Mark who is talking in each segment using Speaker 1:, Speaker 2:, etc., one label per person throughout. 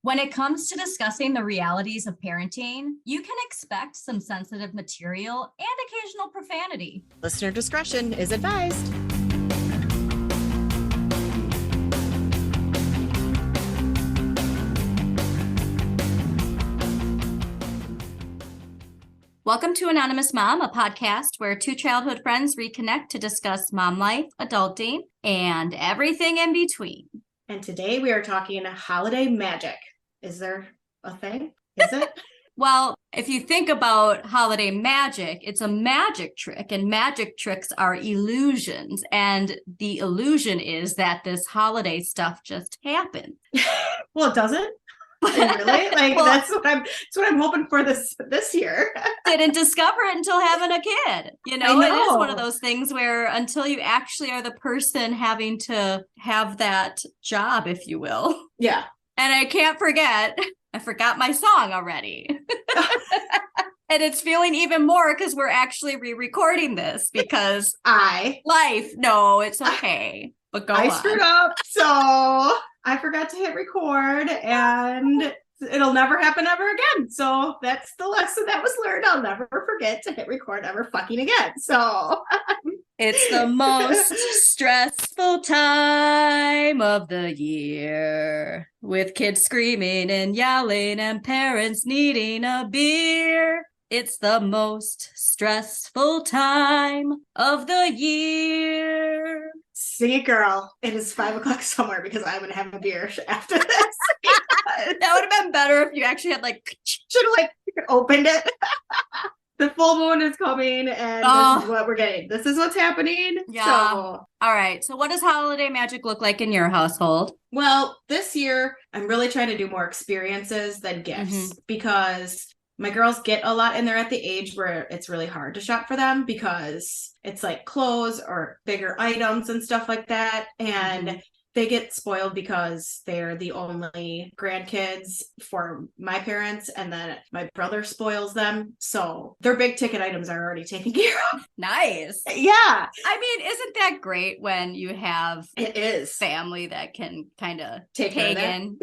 Speaker 1: When it comes to discussing the realities of parenting, you can expect some sensitive material and occasional profanity.
Speaker 2: Listener discretion is advised.
Speaker 1: Welcome to Anonymous Mom, a podcast where two childhood friends reconnect to discuss mom life, adulting, and everything in between.
Speaker 3: And today we are talking holiday magic. Is there a thing? Is it?
Speaker 1: Well, if you think about holiday magic, it's a magic trick, and magic tricks are illusions. And the illusion is that this holiday stuff just happened.
Speaker 3: Well, it doesn't. Really? Like, well, that's what I'm hoping for this year.
Speaker 1: Didn't discover it until having a kid. You know, it is one of those things where until you actually are the person having to have that job, if you will.
Speaker 3: Yeah.
Speaker 1: And I can't forget, I forgot my song already. And it's feeling even more because we're actually re-recording this because no, it's okay. But I
Speaker 3: screwed up. So I forgot to hit record and it'll never happen ever again. So that's the lesson that was learned. I'll never forget to hit record ever fucking again. So
Speaker 1: it's the most stressful time of the year with kids screaming and yelling and parents needing a beer. It's the most stressful time of the year.
Speaker 3: Sing it, girl. It is 5 o'clock somewhere because I'm going to have a beer after this.
Speaker 1: That would have been better if you actually had
Speaker 3: should have opened it. The full moon is coming and this is what we're getting. This is what's happening.
Speaker 1: Yeah. So. All right. So what does holiday magic look like in your household?
Speaker 3: Well, this year I'm really trying to do more experiences than gifts because my girls get a lot and they're at the age where it's really hard to shop for them because it's like clothes or bigger items and stuff like that. And they get spoiled because they're the only grandkids for my parents. And then my brother spoils them. So their big ticket items are already taken care of.
Speaker 1: Nice.
Speaker 3: Yeah.
Speaker 1: I mean, isn't that great when you have
Speaker 3: it is
Speaker 1: family that can kind of
Speaker 3: tag
Speaker 1: in,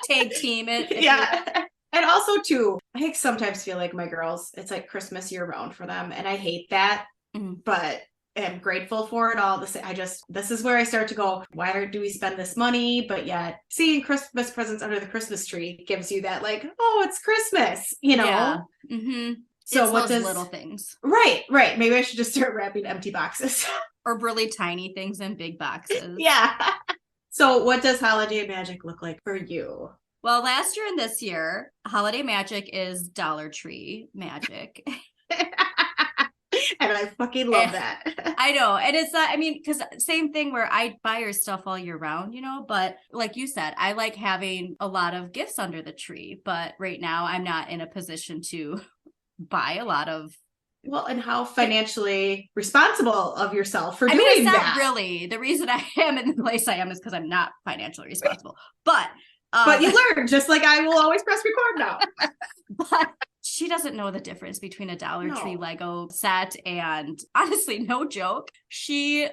Speaker 1: tag team it.
Speaker 3: Yeah. And also, too, I sometimes feel like my girls, it's like Christmas year round for them. And I hate that, but I'm grateful for it all. This is where I start to go, why do we spend this money? But yet seeing Christmas presents under the Christmas tree gives you that it's Christmas, you know?
Speaker 1: Yeah. Mm-hmm.
Speaker 3: So
Speaker 1: it's what those little things.
Speaker 3: Right. Maybe I should just start wrapping empty boxes.
Speaker 1: Or really tiny things in big boxes.
Speaker 3: Yeah. So what does holiday magic look like for you?
Speaker 1: Well, last year and this year, holiday magic is Dollar Tree magic.
Speaker 3: And I fucking love that.
Speaker 1: I know. And it's not, because same thing where I buy her stuff all year round, but like you said, I like having a lot of gifts under the tree. But right now I'm not in a position to buy a lot of.
Speaker 3: Well, and how financially responsible of yourself for doing that.
Speaker 1: It's not really. The reason I am in the place I am is because I'm not financially responsible. But
Speaker 3: you learn, just like I will always press record now.
Speaker 1: But she doesn't know the difference between a Dollar Tree Lego set and, honestly, no joke.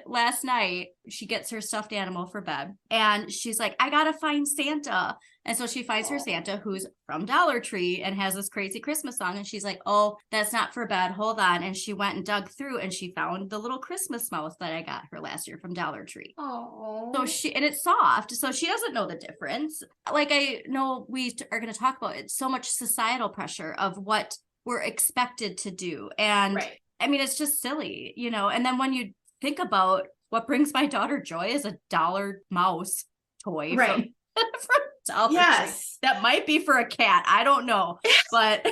Speaker 1: Last night, she gets her stuffed animal for bed and she's like, I gotta find Santa. And so she finds her Santa who's from Dollar Tree and has this crazy Christmas song. And she's like, oh, that's not for bed. Hold on. And she went and dug through and she found the little Christmas mouse that I got her last year from Dollar Tree.
Speaker 3: Oh.
Speaker 1: So and it's soft. So she doesn't know the difference. Like I know we are going to talk about it. So much societal pressure of what we're expected to do. And it's just silly, and then when you think about what brings my daughter joy is a dollar mouse toy from Dollar Tree. That might be for a cat. I don't know. But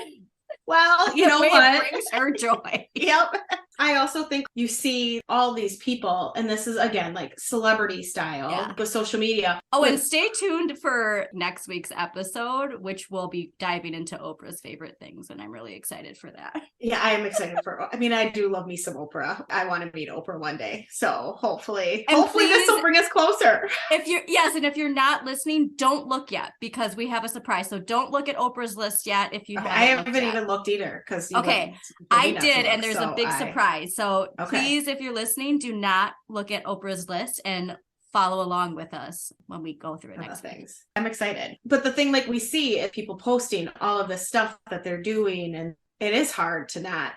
Speaker 3: well, you know what?
Speaker 1: It brings her joy.
Speaker 3: Yep. I also think you see all these people, and this is again like celebrity style with social media.
Speaker 1: Oh, and stay tuned for next week's episode, which will be diving into Oprah's favorite things, and I'm really excited for that.
Speaker 3: Yeah, I am excited I do love me some Oprah. I want to meet Oprah one day. So hopefully this will bring us closer.
Speaker 1: If you're not listening, don't look yet because we have a surprise. So don't look at Oprah's list yet if you haven't.
Speaker 3: I haven't even looked either because
Speaker 1: I did, and there's a big surprise. So please, if you're listening, do not look at Oprah's list and follow along with us when we go through it next week.
Speaker 3: I'm excited. But the thing, like, we see is people posting all of this stuff that they're doing, and it is hard to not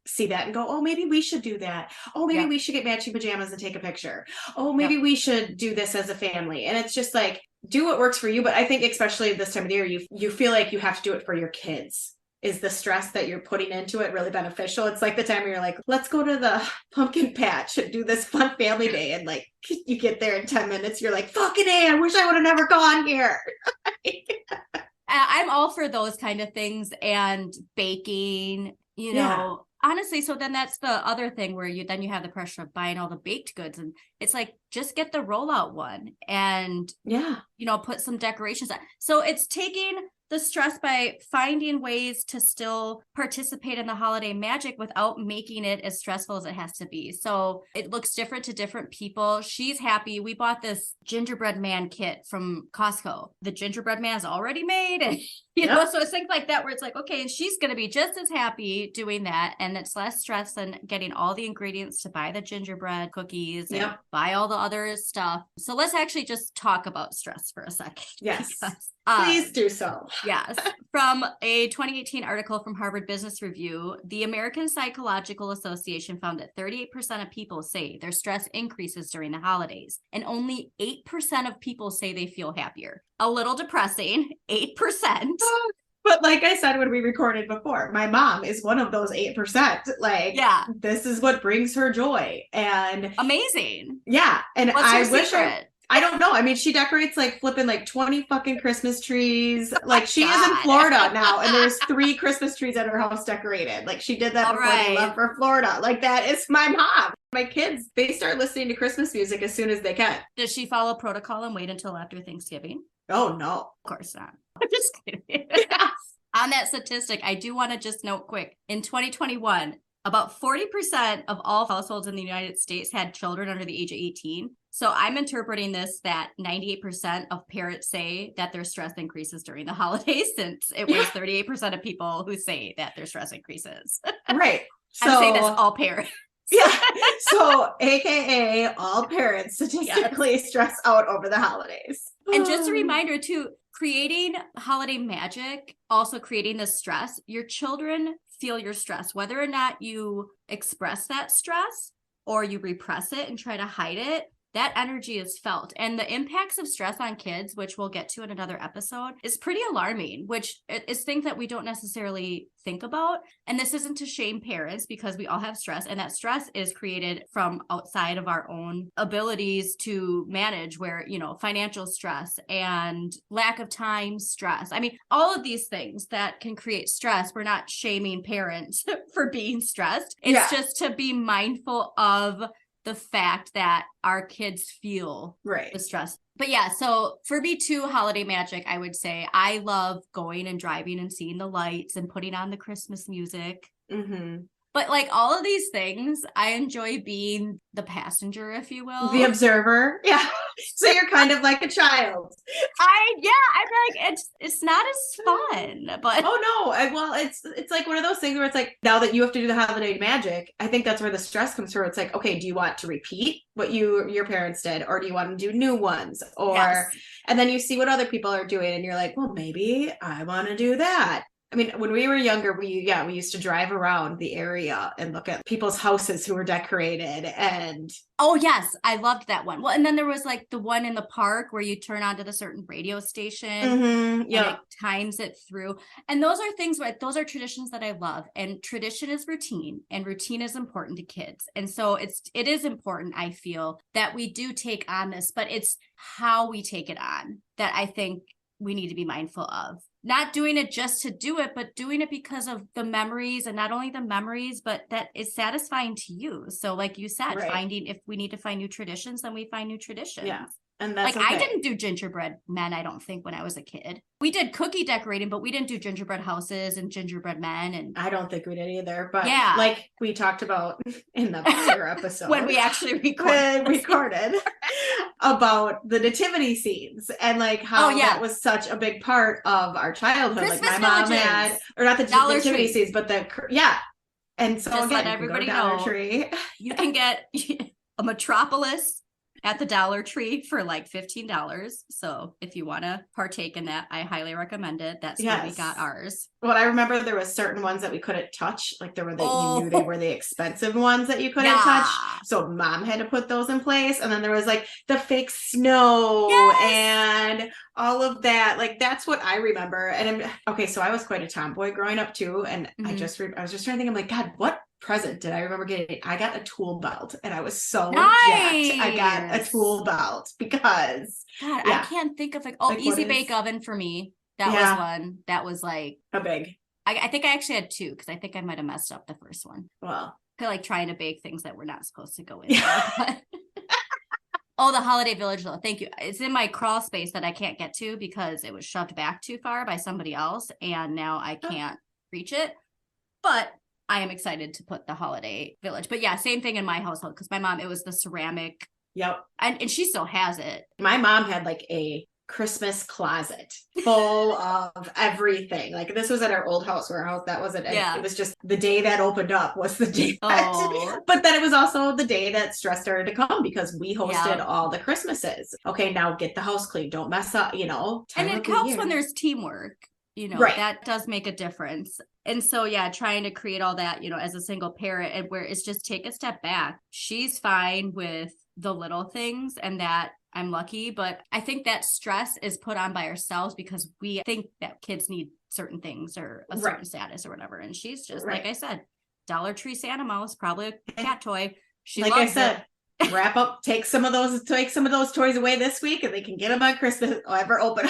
Speaker 3: see that and go, oh, maybe we should do that. Oh, maybe we should get matching pajamas and take a picture. Oh, maybe we should do this as a family. And it's just like, do what works for you. But I think especially this time of the year, you feel like you have to do it for your kids. Is the stress that you're putting into it really beneficial? It's like the time where you're like, let's go to the pumpkin patch and do this fun family day. And like, you get there in 10 minutes, you're like, fucking A, I wish I would have never gone here.
Speaker 1: I'm all for those kind of things, and baking, you know, honestly. So then that's the other thing where you have the pressure of buying all the baked goods, and it's like, just get the rollout one and, you know, put some decorations on. So it's taking the stress by finding ways to still participate in the holiday magic without making it as stressful as it has to be. So it looks different to different people. She's happy. We bought this gingerbread man kit from Costco. The gingerbread man is already made, and you know, so it's things like that where it's like, okay, and she's going to be just as happy doing that, and it's less stress than getting all the ingredients to buy the gingerbread cookies and buy all the other stuff. So let's actually just talk about stress for a second.
Speaker 3: Yes. Please do so.
Speaker 1: Yes. From a 2018 article from Harvard Business Review, the American Psychological Association found that 38% of people say their stress increases during the holidays, and only 8% of people say they feel happier. A little depressing, 8%.
Speaker 3: But like I said when we recorded before, my mom is one of those 8%. Like, this is what brings her joy. And
Speaker 1: amazing.
Speaker 3: Yeah. And
Speaker 1: what's
Speaker 3: I
Speaker 1: her
Speaker 3: wish
Speaker 1: secret?
Speaker 3: I don't know. I mean, she decorates like flipping like 20 fucking Christmas trees. Like she is in Florida now, and there's 3 Christmas trees at her house decorated. Like she did that before they left for Florida. Like that is my mom. My kids, they start listening to Christmas music as soon as they can.
Speaker 1: Does she follow protocol and wait until after Thanksgiving?
Speaker 3: Oh, no.
Speaker 1: Of course not. I'm just kidding. On that statistic, I do want to just note quick. In 2021, about 40% of all households in the United States had children under the age of 18. So I'm interpreting this that 98% of parents say that their stress increases during the holidays, since it was 38% of people who say that their stress increases.
Speaker 3: Right. So,
Speaker 1: I'm saying that's all parents.
Speaker 3: Yeah. So AKA all parents statistically stress out over the holidays.
Speaker 1: And just a reminder too, creating holiday magic, also creating the stress, your children feel your stress, whether or not you express that stress or you repress it and try to hide it. That energy is felt. And the impacts of stress on kids, which we'll get to in another episode, is pretty alarming, which is things that we don't necessarily think about. And this isn't to shame parents, because we all have stress, and that stress is created from outside of our own abilities to manage, where, you know, financial stress and lack of time stress. I mean, all of these things that can create stress. We're not shaming parents for being stressed. It's just to be mindful of the fact that our kids feel the stress. But yeah, so for me too, holiday magic, I would say I love going and driving and seeing the lights and putting on the Christmas music. Mm-hmm. But like all of these things, I enjoy being the passenger, if you will.
Speaker 3: The observer. Yeah. So you're kind of like a child.
Speaker 1: I'm like, it's not as fun, but
Speaker 3: well, it's like one of those things where it's like, now that you have to do the holiday magic, I think that's where the stress comes from. It's like, okay, do you want to repeat what your parents did, or do you want to do new ones? Or and then you see what other people are doing, and you're like, well, maybe I want to do that. I mean, when we were younger, we used to drive around the area and look at people's houses who were decorated. And
Speaker 1: oh yes, I loved that one. Well, and then there was like the one in the park where you turn onto the certain radio station and it times it through. And those are things where those are traditions that I love. And tradition is routine, and routine is important to kids. And so it is important, I feel, that we do take on this, but it's how we take it on that I think we need to be mindful of. Not doing it just to do it, but doing it because of the memories, and not only the memories, but that is satisfying to you. So like you said, finding, if we need to find new traditions, then we find new traditions. Yeah.
Speaker 3: And that's
Speaker 1: like, I didn't do gingerbread men, I don't think, when I was a kid. We did cookie decorating, but we didn't do gingerbread houses and gingerbread men. And
Speaker 3: I don't think we did either. But like we talked about in the prior episode,
Speaker 1: when we actually recorded
Speaker 3: about the nativity scenes, and like how that was such a big part of our childhood.
Speaker 1: Christmas
Speaker 3: like my mom had, or not the nativity scenes, but and so
Speaker 1: just
Speaker 3: again,
Speaker 1: let everybody know,
Speaker 3: Tree.
Speaker 1: You can get a Metropolis at the Dollar Tree for like $15. So if you want to partake in that, I highly recommend it. That's where we got ours.
Speaker 3: Well, I remember there was certain ones that we couldn't touch. Like there were you knew they were the expensive ones that you couldn't touch. So mom had to put those in place. And then there was like the fake snow and all of that. Like that's what I remember. And okay, so I was quite a tomboy growing up too. And I was just trying to think, I'm like, God, what present did I remember getting? I got a tool belt and I was so jacked. I got a tool belt because
Speaker 1: I can't think of like easy bake oven for me. That was one that was like
Speaker 3: a big.
Speaker 1: I think I actually had two because I think I might have messed up the first one.
Speaker 3: Well,
Speaker 1: like trying to bake things that were not supposed to go in there. Oh, the Holiday Village though. Thank you. It's in my crawl space that I can't get to because it was shoved back too far by somebody else and now I can't reach it. But I am excited to put the Holiday Village. But yeah, same thing in my household because my mom, it was the ceramic.
Speaker 3: Yep.
Speaker 1: And she still has it.
Speaker 3: My mom had like a Christmas closet full of everything. Like this was at our old house where our house that wasn't it was just the day that opened up was the day but then it was also the day that stress started to come because we hosted all the Christmases. Okay, now get the house clean, don't mess up, you know.
Speaker 1: And it helps when there's teamwork, you know, that does make a difference. And so, trying to create all that, you know, as a single parent and where it's just take a step back. She's fine with the little things and that I'm lucky, but I think that stress is put on by ourselves because we think that kids need certain things or a certain status or whatever. And she's just, like I said, Dollar Tree Santa Mouse, probably a cat toy. She
Speaker 3: like
Speaker 1: loves
Speaker 3: I said, wrap up, take some of those toys away this week and they can get them on Christmas or ever open.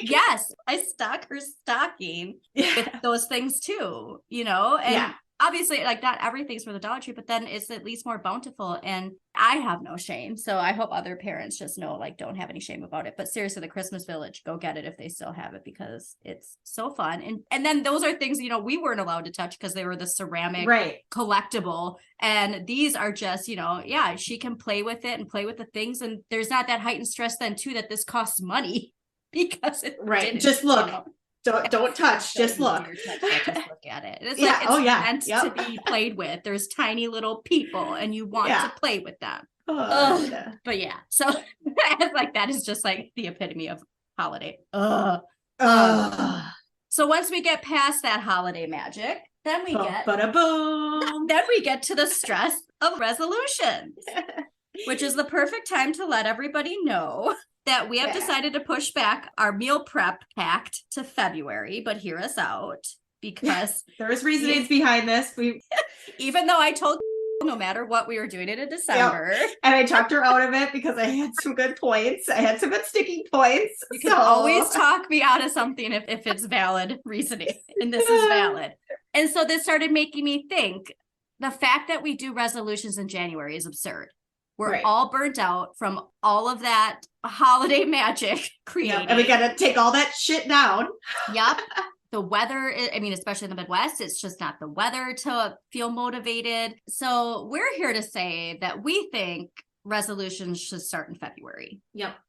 Speaker 1: Yes, I stock her stocking with those things too, you know, and obviously like not everything's for the Dollar Tree, but then it's at least more bountiful and I have no shame. So I hope other parents just know, like, don't have any shame about it. But seriously, the Christmas Village, go get it if they still have it because it's so fun. And then those are things, you know, we weren't allowed to touch because they were the ceramic collectible. And these are just, you know, she can play with it and play with the things. And there's not that heightened stress then too, that this costs money because it didn't,
Speaker 3: just look.
Speaker 1: You know?
Speaker 3: Don't touch, just look.
Speaker 1: Just look at it. It's like it's meant to be played with. There's tiny little people and you want to play with them. But so like that is just like the epitome of holiday. So once we get past that holiday magic, then we get to the stress of resolutions, which is the perfect time to let everybody know that we have decided to push back our meal prep pact to February, but hear us out because
Speaker 3: there is reasonings behind this.
Speaker 1: Even though I told no matter what, we were doing it in December.
Speaker 3: And I talked her out of it because I had some good points. I had some good sticking points.
Speaker 1: You can always talk me out of something if it's valid reasoning, and this is valid. And so this started making me think the fact that we do resolutions in January is absurd. We're all burnt out from all of that holiday magic creating.
Speaker 3: And we got to take all that shit down.
Speaker 1: The weather, I mean, especially in the Midwest, it's just not the weather to feel motivated. So we're here to say that we think resolutions should start in February.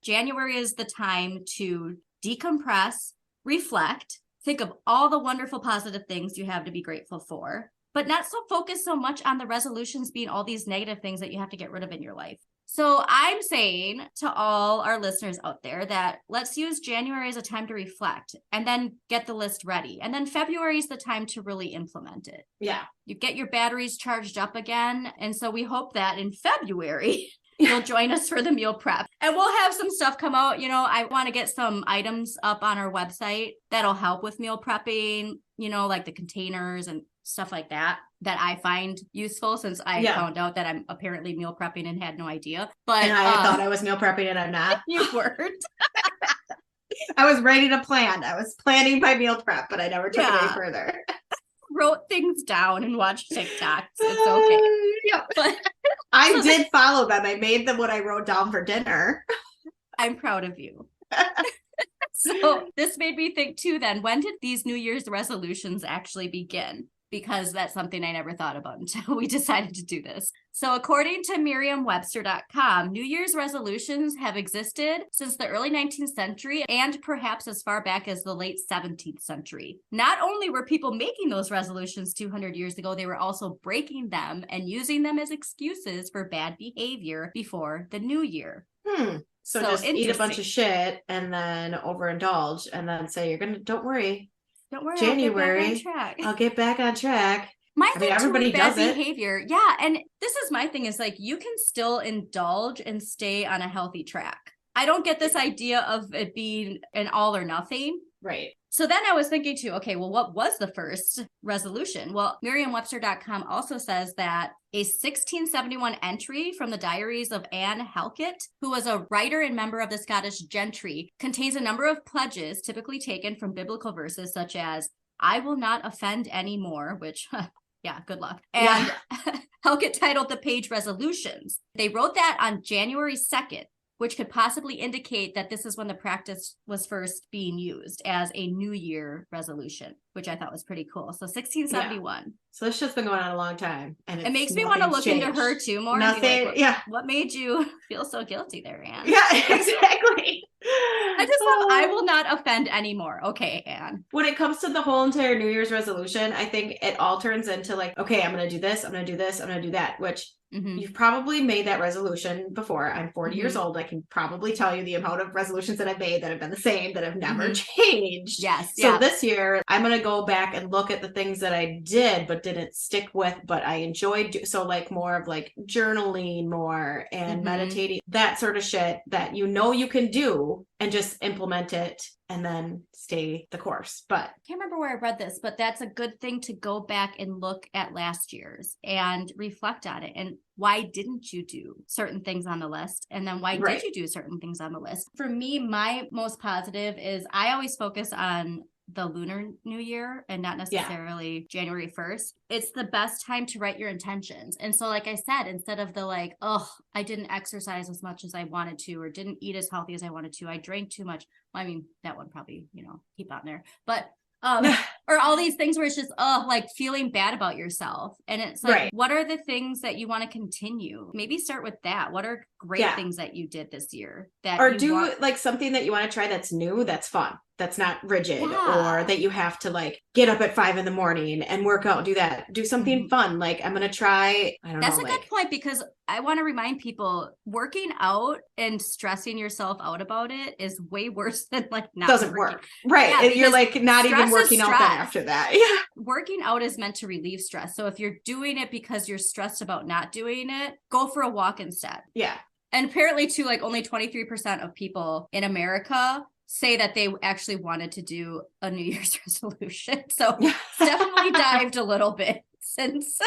Speaker 1: January is the time to decompress, reflect, think of all the wonderful positive things you have to be grateful for, but not so focused so much on the resolutions being all these negative things that you have to get rid of in your life. So I'm saying to all our listeners out there that let's use January as a time to reflect and then get the list ready. And then February is the time to really implement it. You get your batteries charged up again. And so we hope that in February, you'll join us for the meal prep. And we'll have some stuff come out. You know, I want to get some items up on our website that'll help with meal prepping, you know, like the containers and stuff like that I find useful since I found out that I'm apparently meal prepping and had no idea. But
Speaker 3: and I thought I was meal prepping and I'm not.
Speaker 1: You weren't.
Speaker 3: I was ready to plan. I was planning my meal prep, but I never took it any further.
Speaker 1: Wrote things down and watched TikToks. It's okay.
Speaker 3: But I did follow them. I made them what I wrote down for dinner.
Speaker 1: I'm proud of you. So this made me think too then, when did these New Year's resolutions actually begin? because that's something I never thought about until we decided to do this. So according to Merriam-Webster.com, New Year's resolutions have existed since the early 19th century and perhaps as far back as the late 17th century. Not only were people making those resolutions 200 years ago, they were also breaking them and using them as excuses for bad behavior before the new year.
Speaker 3: So just eat a bunch of shit and then overindulge and then say, don't worry, January, I'll get back on track.
Speaker 1: My thing everybody does bad behavior. Yeah. And this is my thing is like, you can still indulge and stay on a healthy track. I don't get this idea of it being an all or nothing.
Speaker 3: Right.
Speaker 1: So then I was thinking too, okay, well, what was the first resolution? Well, Merriam-Webster.com also says that a 1671 entry from the diaries of Anne Halkett, who was a writer and member of the Scottish gentry, contains a number of pledges typically taken from biblical verses such as, I will not offend anymore, which, yeah, good luck. And Halkett titled the page Resolutions. They wrote that on January 2nd, which could possibly indicate that this is when the practice was first being used as a New Year resolution, which I thought was pretty cool. So 1671. Yeah.
Speaker 3: So this shit's been going on a long time. And
Speaker 1: it makes me want to look into her too more.
Speaker 3: Nothing,
Speaker 1: what made you feel so guilty there, Anne?
Speaker 3: Yeah, exactly.
Speaker 1: I just love, I will not offend anymore. Okay, Anne.
Speaker 3: When it comes to the whole entire New Year's resolution, I think it all turns into like, okay, I'm going to do this, I'm going to do this, I'm going to do that, which you've probably made that resolution before. I'm 40 years old. I can probably tell you the amount of resolutions that I've made that have been the same, that have never changed.
Speaker 1: Yes.
Speaker 3: So this year, I'm going to go back and look at the things that I did, but didn't stick with, but I enjoyed. So like more of like journaling more and meditating, that sort of shit that you can do and just implement it and then stay the course. But
Speaker 1: I can't remember where I read this, but that's a good thing to go back and look at last year's and reflect on it. And why didn't you do certain things on the list? And then why did you do certain things on the list? For me, my most positive is I always focus on the lunar new year and not necessarily January 1st. It's the best time to write your intentions. And so like I said, instead of the like, oh, I didn't exercise as much as I wanted to, or didn't eat as healthy as I wanted to, I drank too much. Well, I mean, that one probably, keep on there. But or all these things where it's just, like feeling bad about yourself. And it's like, what are the things that you want to continue? Maybe start with that. What are great things that you did this year? Or
Speaker 3: do like something that you want to try that's new, that's fun, that's not rigid, or that you have to like get up at 5 a.m. and work out, do that, do something fun. Like I'm going to try, I don't know.
Speaker 1: That's a good point, because I want to remind people working out and stressing yourself out about it is way worse than like not
Speaker 3: doesn't work. Right. Yeah, you're like not even working out then after that. Yeah.
Speaker 1: Working out is meant to relieve stress. So if you're doing it because you're stressed about not doing it, go for a walk instead.
Speaker 3: Yeah.
Speaker 1: And apparently too, like only 23% of people in America say that they actually wanted to do a New Year's resolution. So it's definitely dived a little bit since.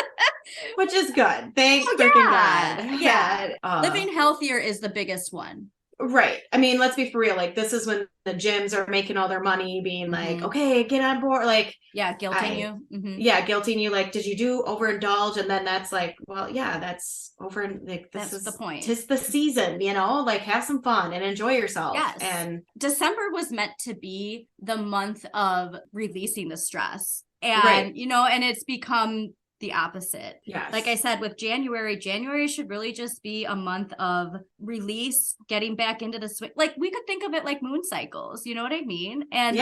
Speaker 3: Which is good. Thank freaking God.
Speaker 1: Yeah. Living healthier is the biggest one.
Speaker 3: Right. I mean, let's be for real. Like this is when the gyms are making all their money being like, okay, get on board. Like,
Speaker 1: guilting you.
Speaker 3: Yeah. Guilting you. Like, did you do overindulge? And then that's like, well, yeah, that's over. Like,
Speaker 1: that's the point.
Speaker 3: Tis the season, like have some fun and enjoy yourself.
Speaker 1: Yes.
Speaker 3: And
Speaker 1: December was meant to be the month of releasing the stress. And, and it's become the opposite.
Speaker 3: Yes.
Speaker 1: Like I said, with January should really just be a month of release, getting back into the swing. Like we could think of it like moon cycles, you know what I mean? And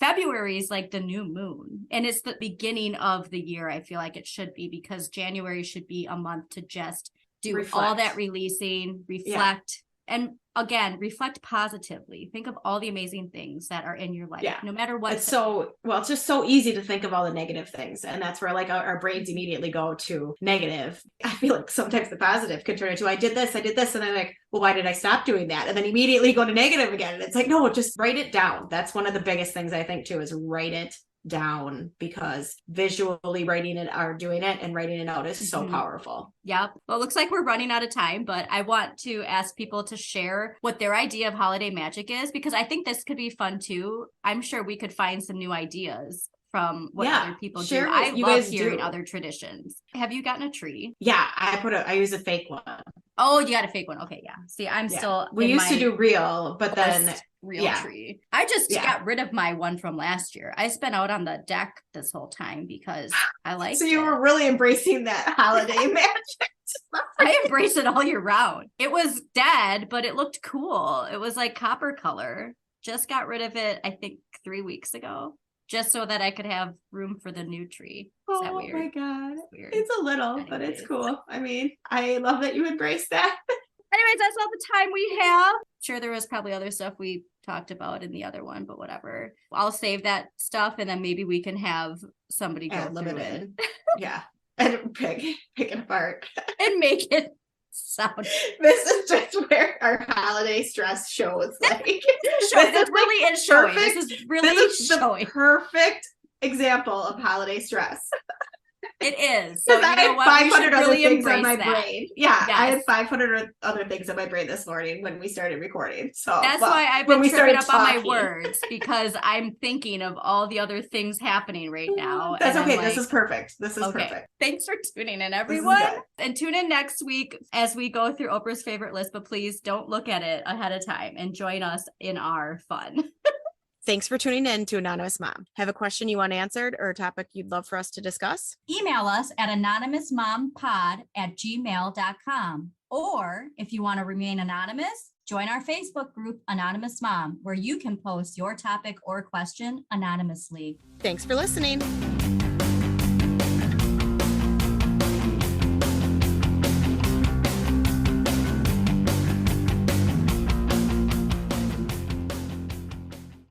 Speaker 1: February is like the new moon, and it's the beginning of the year. I feel like it should be, because January should be a month to just do all that releasing, reflect, and again, reflect positively. Think of all the amazing things that are in your life, no matter what.
Speaker 3: It's it's just so easy to think of all the negative things. And that's where like our brains immediately go to negative. I feel like sometimes the positive can turn into, I did this. And I'm like, well, why did I stop doing that? And then immediately go to negative again. And it's like, no, just write it down. That's one of the biggest things I think too, is write it down, because visually writing it or doing it and writing it out is so powerful.
Speaker 1: Yep. Well, it looks like we're running out of time, but I want to ask people to share what their idea of holiday magic is, because I think this could be fun too. I'm sure we could find some new ideas from what other people do. I love hearing other traditions. Have you gotten a tree?
Speaker 3: Yeah, I use a fake one.
Speaker 1: Oh, you got a fake one. Okay, yeah. See, I'm still.
Speaker 3: We used to do real, but then
Speaker 1: real tree. I just got rid of my one from last year. I spent out on the deck this whole time because I liked it.
Speaker 3: So you were really embracing that holiday magic.
Speaker 1: I embrace it all year round. It was dead, but it looked cool. It was like copper color. Just got rid of it, I think 3 weeks ago, just so that I could have room for the new tree. Is that weird?
Speaker 3: Oh my God.
Speaker 1: It's weird.
Speaker 3: It's a little, but it's cool. I mean, I love that you embrace that.
Speaker 1: Anyways, that's all the time we have. Sure, there was probably other stuff we talked about in the other one, but whatever. I'll save that stuff and then maybe we can have somebody go through it.
Speaker 3: Yeah. And pick it apart.
Speaker 1: And make it sound.
Speaker 3: This is just where our holiday stress shows. Like,
Speaker 1: this really is showing. This is really showing.
Speaker 3: The perfect example of holiday stress.
Speaker 1: It is. So
Speaker 3: I had 500 other things on my brain. Yeah,
Speaker 1: yes.
Speaker 3: I had 500 other things on my brain this morning when we started recording. So
Speaker 1: that's why I've been tripping up on my words, because I'm thinking of all the other things happening right now.
Speaker 3: That's okay. This is perfect. This is perfect.
Speaker 1: Thanks for tuning in, everyone. And tune in next week as we go through Oprah's favorite list, but please don't look at it ahead of time and join us in our fun.
Speaker 2: Thanks for tuning in to Anonymous Mom. Have a question you want answered or a topic you'd love for us to discuss?
Speaker 1: Email us at anonymousmompod@gmail.com. Or if you want to remain anonymous, join our Facebook group, Anonymous Mom, where you can post your topic or question anonymously.
Speaker 2: Thanks for listening.